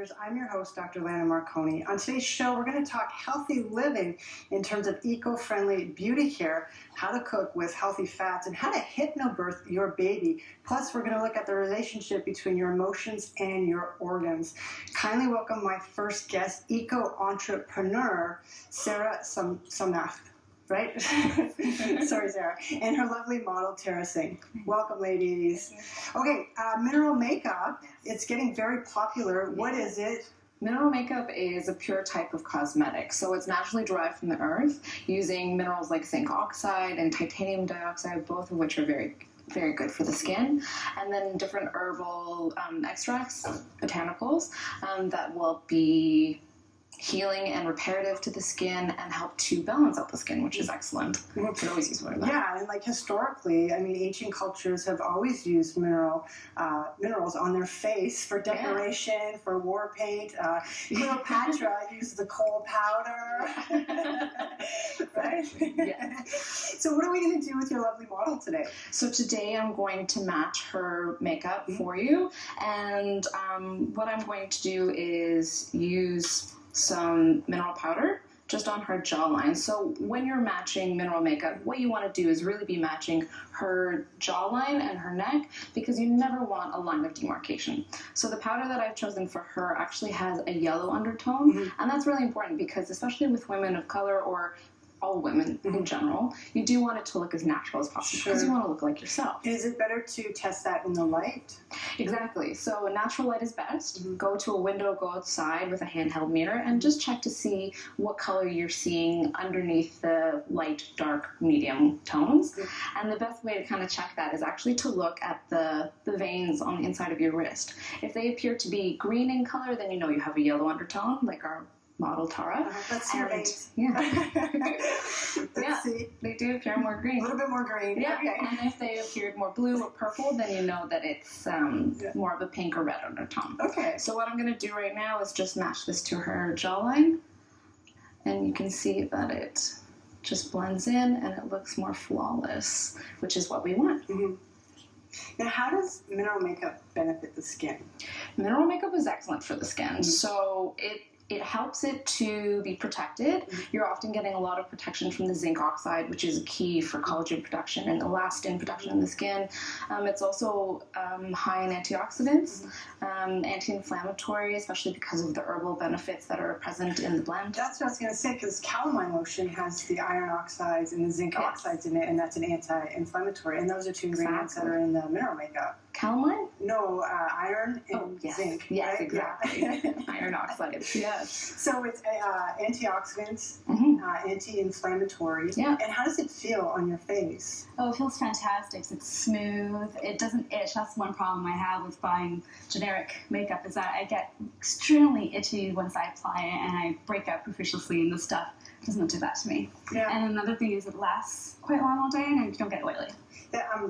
listeners. I'm your host, Dr. Lana Marconi. On today's show, we're going to talk healthy living in terms of eco-friendly beauty care, how to cook with healthy fats, and how to hypnobirth your baby. Plus, we're going to look at the relationship between your emotions and your organs. Kindly welcome my first guest, eco-entrepreneur, Sarah Somnath. Right? Sorry, Sarah. And her lovely model, Tara Singh. Welcome, ladies. Okay, mineral makeup, it's getting very popular. What is it? Mineral makeup is a pure type of cosmetic, so it's naturally derived from the earth using minerals like zinc oxide and titanium dioxide, both of which are very good for the skin, and then different herbal extracts, botanicals, that will be healing and reparative to the skin and help to balance out the skin, which is excellent. You could always use one of that. Yeah, and like historically, I mean, ancient cultures have always used minerals on their face for decoration, for war paint. Cleopatra used the coal powder. Right? Yeah. So what are we going to do with your lovely model today? So today I'm going to match her makeup for you, and what I'm going to do is use some mineral powder just on her jawline. So when you're matching mineral makeup, what you want to do is really be matching her jawline and her neck, because you never want a line of demarcation. So the powder that I've chosen for her actually has a yellow undertone, and that's really important because especially with women of color, or all women in general, you do want it to look as natural as possible because you want to look like yourself. Is it better to test that in the light? Exactly. So natural light is best. Go to a window, go outside with a handheld mirror, and just check to see what color you're seeing underneath the light, dark, medium tones. And the best way to kind of check that is actually to look at the veins on the inside of your wrist. If they appear to be green in color, then you know you have a yellow undertone, like our model Tara. Let's see your veins. Yeah. Let's see. They do appear more green. A little bit more green. Yeah. Okay. And if they appeared more blue or purple, then you know that it's more of a pink or red undertone. Okay. So what I'm going to do right now is just match this to her jawline. And you can see that it just blends in and it looks more flawless, which is what we want. Now, how does mineral makeup benefit the skin? Mineral makeup is excellent for the skin. So it helps it to be protected. You're often getting a lot of protection from the zinc oxide, which is key for collagen production and elastin production in the skin. It's also high in antioxidants, anti-inflammatory, especially because of the herbal benefits that are present in the blend. That's what I was going to say, because calamine lotion has the iron oxides and the zinc oxides in it, and that's an anti-inflammatory. And those are two ingredients that are in the mineral makeup. Calamine? No, iron and zinc. Yes, right? exactly. Iron oxides. Yes. So it's antioxidants, anti-inflammatory. Yeah. And how does it feel on your face? Oh, it feels fantastic. It's smooth. It doesn't itch. That's one problem I have with buying generic makeup, is that I get extremely itchy once I apply it, and I break out profusely, and the stuff doesn't do that to me. Yeah. And another thing is it lasts quite long all day, and I don't get oily. Yeah,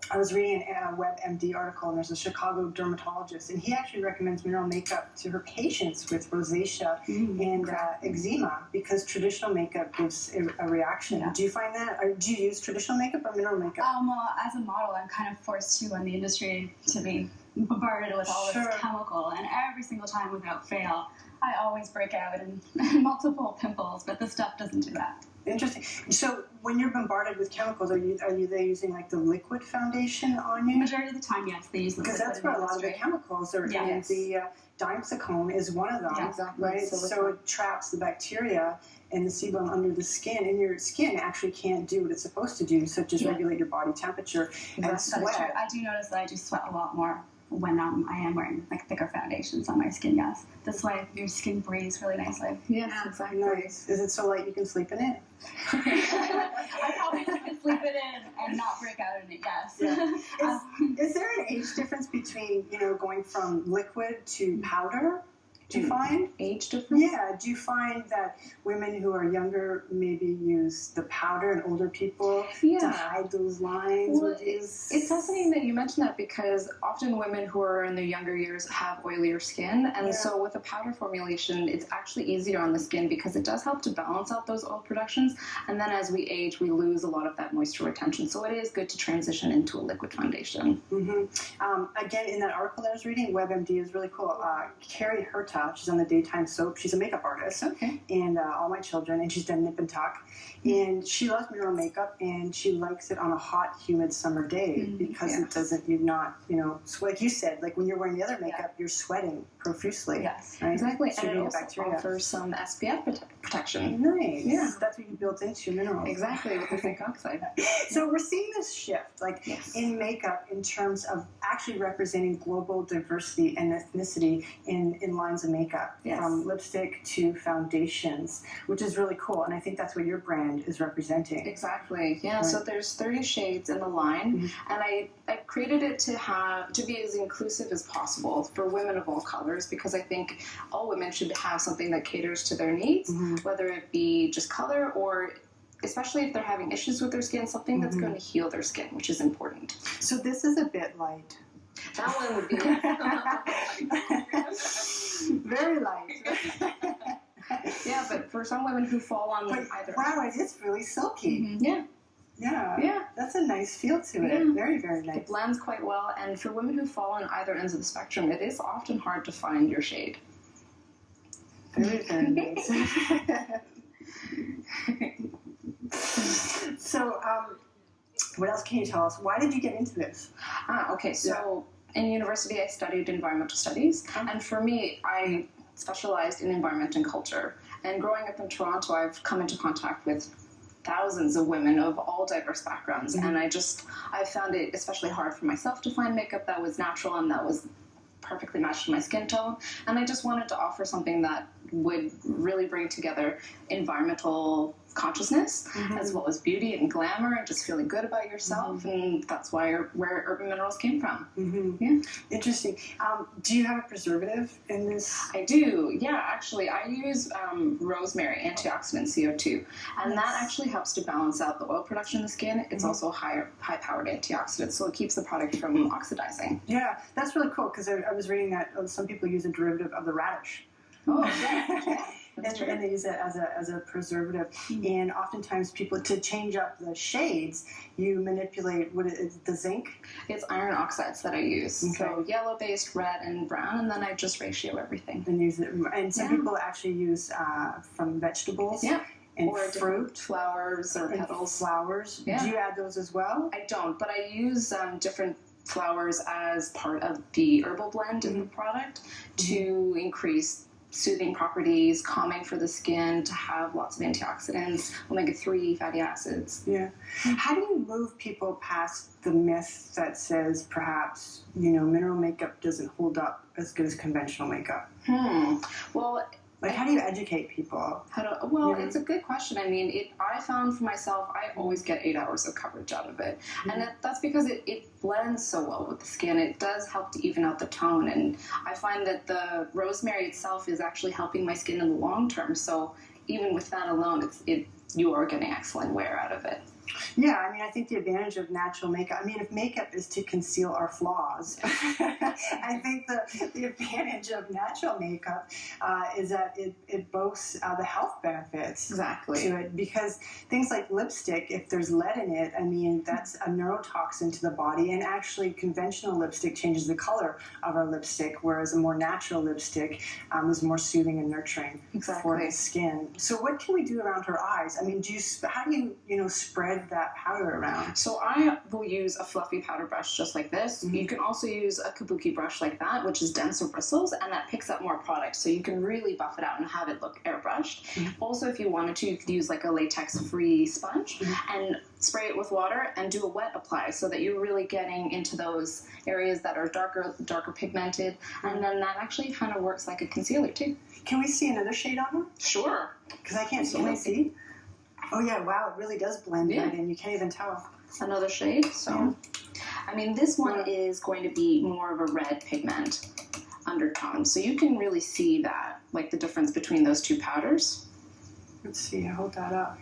I was reading a WebMD article, and there's a Chicago dermatologist, and he actually recommends mineral makeup to her patients with rosacea and eczema, because traditional makeup gives a reaction. Yeah. Do you find that? Or do you use traditional makeup or mineral makeup? Well, as a model, I'm kind of forced to, in the industry, to be bombarded with all this chemical, and every single time without fail, I always break out in multiple pimples, but this stuff doesn't do that. Interesting. So when you're bombarded with chemicals, are they using like the liquid foundation on you? Majority of the time, yes, they use the liquid. Because that's where a lot of the chemicals are in. The dimethicone is one of them, right? So it traps the bacteria and the sebum under the skin, and your skin actually can't do what it's supposed to do, such as regulate your body temperature and sweat. I do notice that I do sweat a lot more when I am wearing like thicker foundations on my skin, yes. This way your skin breathes really nicely. Yes, exactly. Nice. Is it so light you can sleep in it? I probably could sleep it in and not break out in it, yes. Yeah. Is there an age difference between, going from liquid to powder? Do you find age difference? Yeah. Do you find that women who are younger maybe use the powder and older people to hide those lines? Well, it's fascinating that you mentioned that because often women who are in their younger years have oilier skin, and so with a powder formulation, it's actually easier on the skin because it does help to balance out those oil productions. And then as we age, we lose a lot of that moisture retention. So it is good to transition into a liquid foundation. Again, in that article that I was reading, WebMD is really cool. Carrie Herta, she's on the Daytime Soap. She's a makeup artist. Okay. And All My Children, and she's done Nip and Tuck. And she loves mineral makeup, and she likes it on a hot, humid summer day because it doesn't, you're not, like you said, like when you're wearing the other makeup, you're sweating profusely. Yes, right? exactly. So and it also offers some SPF protection. Nice. Yeah. That's what you built into your minerals. Exactly, with the zinc oxide. So we're seeing this shift, like in makeup, in terms of actually representing global diversity and ethnicity in lines of makeup, from lipstick to foundations, which is really cool. And I think that's what your brand is representing. Exactly. Yeah. Right. So there's 30 shades in the line, and I created it to be as inclusive as possible for women of all colors, because I think all women should have something that caters to their needs, whether it be just color or, especially if they're having issues with their skin, something that's going to heal their skin, which is important. So this is a bit light. That one would be very light. Yeah, but for some women who fall on either. Wow, it's really silky. Yeah. Yeah, that's a nice feel to it. Very, very nice. It blends quite well, and for women who fall on either ends of the spectrum, it is often hard to find your shade. Very, very nice. So, what else can you tell us? Why did you get into this? Okay, so in university I studied environmental studies, and for me, I specialized in environment and culture. And growing up in Toronto, I've come into contact with thousands of women of all diverse backgrounds, and I found it especially hard for myself to find makeup that was natural and that was perfectly matched to my skin tone, and I just wanted to offer something that would really bring together environmental consciousness as well as beauty and glamour and just feeling good about yourself, and that's where Urban Minerals came from. Yeah. Interesting. Do you have a preservative in this? I do, yeah. Actually, I use rosemary antioxidant CO2, and that actually helps to balance out the oil production in the skin. It's also high-powered antioxidant, so it keeps the product from oxidizing. Yeah, that's really cool, because I was reading that some people use a derivative of the radish. Oh, yeah. And they use it as a preservative. And oftentimes people, to change up the shades, you manipulate the zinc? It's iron oxides that I use. Okay. So yellow-based, red, and brown, and then I just ratio everything. And use it. And some people actually use from vegetables. Yeah. And or fruit. Flowers or petals. Flowers. Yeah. Do you add those as well? I don't, but I use different flowers as part of the herbal blend in the product to increase soothing properties, calming for the skin, to have lots of antioxidants, omega-3 fatty acids. Yeah. How do you move people past the myth that says perhaps, mineral makeup doesn't hold up as good as conventional makeup? Well, like, how do you educate people? It's a good question. I mean, I found for myself, I always get 8 hours of coverage out of it. And that's because it blends so well with the skin. It does help to even out the tone. And I find that the rosemary itself is actually helping my skin in the long term. So even with that alone, you are getting excellent wear out of it. Yeah, I mean, I think the advantage of natural makeup, if makeup is to conceal our flaws, I think the advantage of natural makeup is that it boasts the health benefits to it. Because things like lipstick, if there's lead in it, that's a neurotoxin to the body, and actually conventional lipstick changes the color of our lipstick, whereas a more natural lipstick is more soothing and nurturing for the skin. So what can we do around her eyes? How do you spread that powder around? So I will use a fluffy powder brush just like this. You can also use a kabuki brush like that, which is denser bristles, and that picks up more product, so you can really buff it out and have it look airbrushed. Also, if you wanted to, you could use like a latex-free sponge and spray it with water and do a wet apply, so that you're really getting into those areas that are darker pigmented, and then that actually kind of works like a concealer too. Can we see another shade on her? Sure. Because I can't see. Oh yeah, wow, it really does blend right in. You can't even tell. Another shade. So, this one is going to be more of a red pigment. undertone. So you can really see that, like the difference between those two powders. Let's see, I hold that up.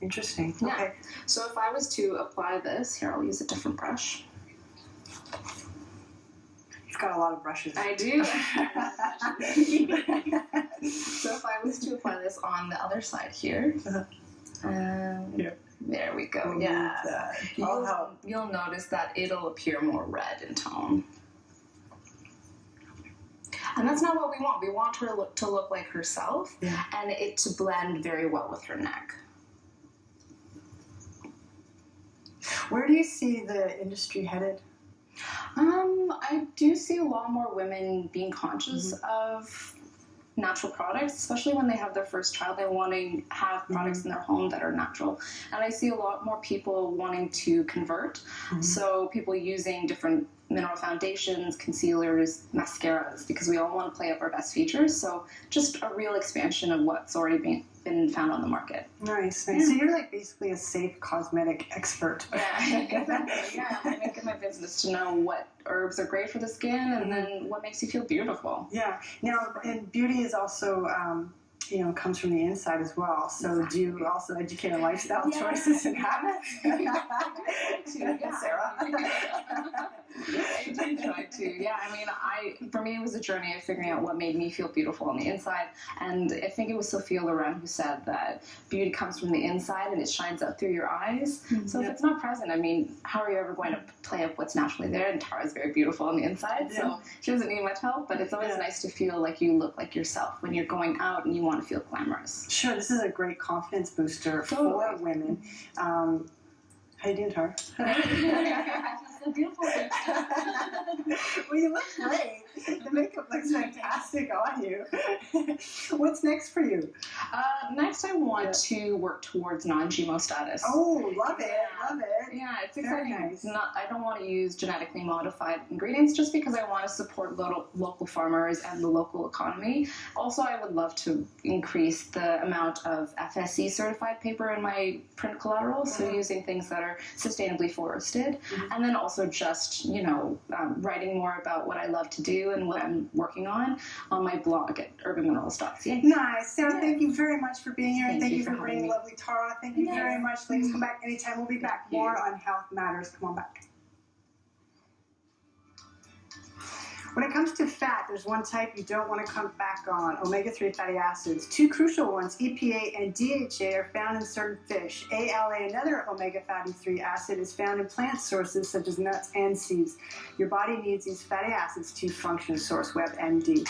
Interesting. Yeah. Okay. So if I was to apply this, here, I'll use a different brush. You've got a lot of brushes. I do. So if I was to apply this on the other side here, Here. there we go. We'll Yeah. move that. You'll notice that it'll appear more red in tone. And that's not what we want. We want her to look like herself, and it to blend very well with her neck. Where do you see the industry headed? I do see a lot more women being conscious of natural products, especially when they have their first child. They want to have products in their home that are natural. And I see a lot more people wanting to convert. So people using different mineral foundations, concealers, mascaras, because we all want to play up our best features. So just a real expansion of what's already been found on the market. Nice, nice. So you're like basically a safe cosmetic expert. Yeah, exactly. Yeah, I make it my business to know what herbs are great for the skin and then what makes you feel beautiful. Yeah. Now, and beauty is also, comes from the inside as well. So do you also educate on lifestyle choices and habits? Sarah. I do try to. Yeah, I mean, for me, it was a journey of figuring out what made me feel beautiful on the inside. And I think it was Sophia Loren who said that beauty comes from the inside and it shines out through your eyes. So if it's not present, I mean, how are you ever going to play up what's naturally there? And Tara's very beautiful on the inside, so she doesn't need much help. But it's always nice to feel like you look like yourself when you're going out and you want to feel glamorous. Sure, this is a great confidence booster for women. How you doing, Tara? I feel so beautiful. Well, you look great. The makeup looks fantastic on you. What's next for you? Next, I want to work towards non-GMO status. Oh, love it, love it. Yeah, it's Very exciting. nice. I don't want to use genetically modified ingredients just because I want to support local farmers and the local economy. Also, I would love to increase the amount of FSC certified paper in my print collateral, so using things that are sustainably forested, and then also just, writing more about what I love to do and what I'm working on my blog at urbanminerals.ca. Nice. Sarah, thank you very much for being here. Thank you for for having bringing me. lovely Tara. Thank you very much. Ladies, come back anytime. We'll be back. More on Health Matters. Come on back. When it comes to fat, there's one type you don't want to come back on, omega-3 fatty acids. Two crucial ones, EPA and DHA, are found in certain fish. ALA, another omega fatty 3 acid, is found in plant sources such as nuts and seeds. Your body needs these fatty acids to function. SourceWeb MD.